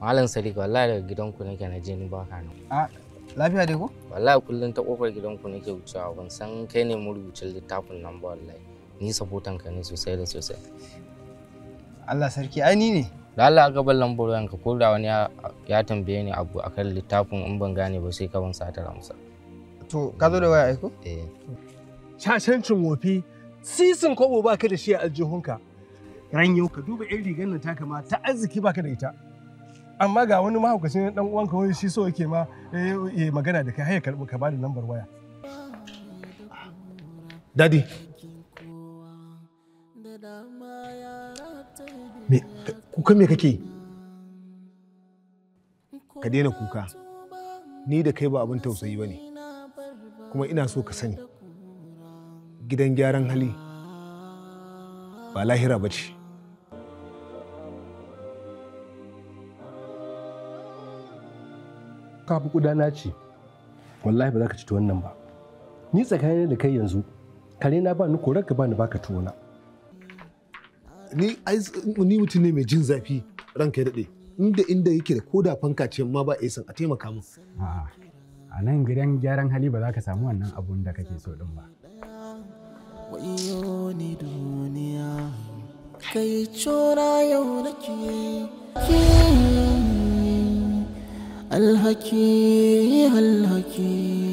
Malam Sadiq wallahi daga gidanku nake na je ni ba ka nan. A lafiya dai ko? Wallahi kullun ta kofar gidanku nake wucewa ban san kai ne marubucin littafin nan ba wallahi. Ni sabotan ka ne sosai da sosai. Allah sarki ai ni ne. Da Allah aka bar lambar wayanka ko da wani ya tambaye ni abu akan littafin in ban gane ba sai ka ban satar amsa. To ka zo da waya aiko? Shashancin wofi sisin kobo baka da shi a aljihunka. Ran yau ka duba yan rigar nan taka ma ta arziki baka da ita. Amma ga wani mahaukacin dan uwanka wani shi so yake ma magana da kai har ya karbi ka bada lambar waya. Daddy. Kuka me kake? Ka daina kuka. Ni da kai ba abin tausayi bane. Kuma ina so ka sani. Gidan gyaran hali ba lahira bace. Ka fi kudana ce. Wallahi ba za ka ci wannan ba. Ni tsakanin da kai yanzu kare na ba ni korar ka ba ni baka tuwona. Ni mutum ne mai jin zafi ranka ya daɗe. Inda yake da koda fanka ce ma ba a san a taimaka mu. A nan gidan gyaran hali ba za ka samu wannan abun da kake so din ba. Wayo ni duniya kai cora yau nake alhaki alhaki